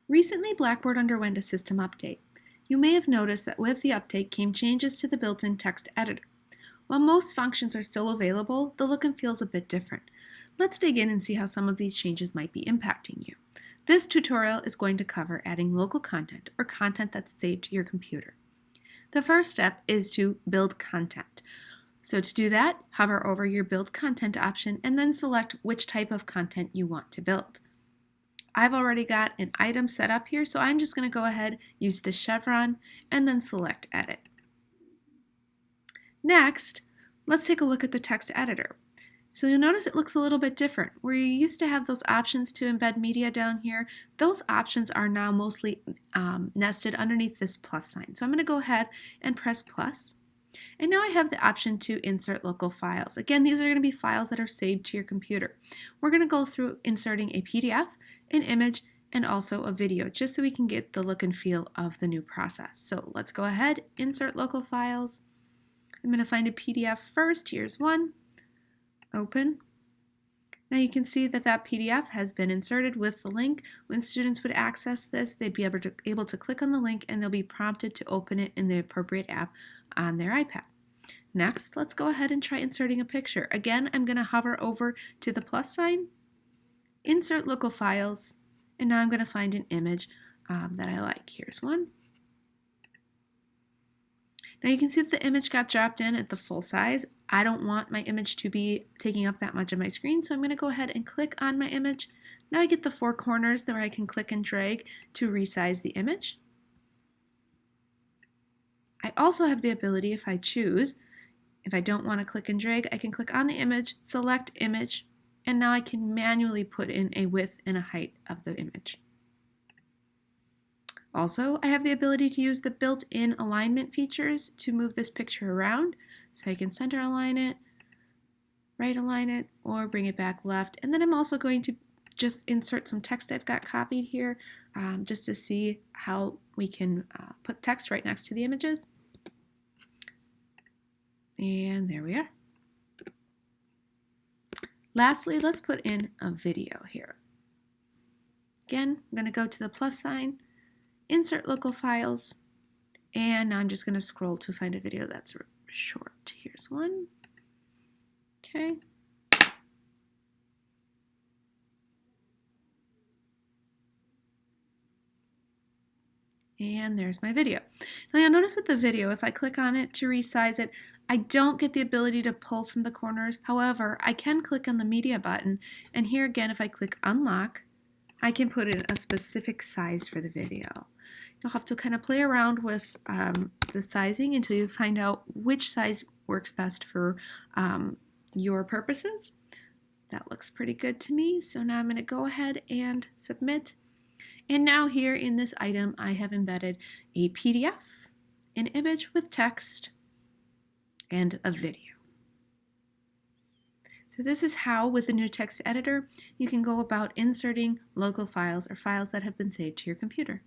Recently, Blackboard underwent a system update. You may have noticed that with the update came changes to the built-in text editor. While most functions are still available, the look and feel is a bit different. Let's dig in and see how some of these changes might be impacting you. This tutorial is going to cover adding local content or content that's saved to your computer. The first step is to build content. So to do that, hover over your Build Content option and then select which type of content you want to build. I've already got an item set up here, so I'm just going to go ahead, use the chevron, and then select Edit. Next, let's take a look at the text editor. So you'll notice it looks a little bit different. Where you used to have those options to embed media down here, those options are now mostly nested underneath this plus sign. So I'm going to go ahead and press plus. And now I have the option to insert local files. Again, these are going to be files that are saved to your computer. We're going to go through inserting a PDF, an image, and also a video, just so we can get the look and feel of the new process. So let's go ahead, insert local files. I'm going to find a PDF first. Here's one. Open. Now you can see that that PDF has been inserted with the link. When students would access this, they'd be able to click on the link and they'll be prompted to open it in the appropriate app on their iPad. Next, let's go ahead and try inserting a picture. Again, I'm going to hover over to the plus sign, insert local files, and now I'm going to find an image that I like. Here's one. Now you can see that the image got dropped in at the full size. I don't want my image to be taking up that much of my screen, so I'm going to go ahead and click on my image. Now I get the four corners where I can click and drag to resize the image. I also have the ability, if I choose, if I don't want to click and drag, I can click on the image, select image, and now I can manually put in a width and a height of the image. Also, I have the ability to use the built-in alignment features to move this picture around. So I can center align it, right align it, or bring it back left. And then I'm also going to just insert some text I've got copied here just to see how we can put text right next to the images. And there we are. Lastly, let's put in a video here. Again, I'm going to go to the plus sign, insert local files, and now I'm just going to scroll to find a video that's short. Here's one. Okay. And there's my video. Now you'll notice with the video, if I click on it to resize it, I don't get the ability to pull from the corners. However, I can click on the media button, and here again, if I click unlock, I can put in a specific size for the video. You'll have to kind of play around with the sizing until you find out which size works best for your purposes. That looks pretty good to me. So now I'm going to go ahead and submit. And now here in this item, I have embedded a PDF, an image with text, and a video. So this is how, with the new text editor, you can go about inserting local files or files that have been saved to your computer.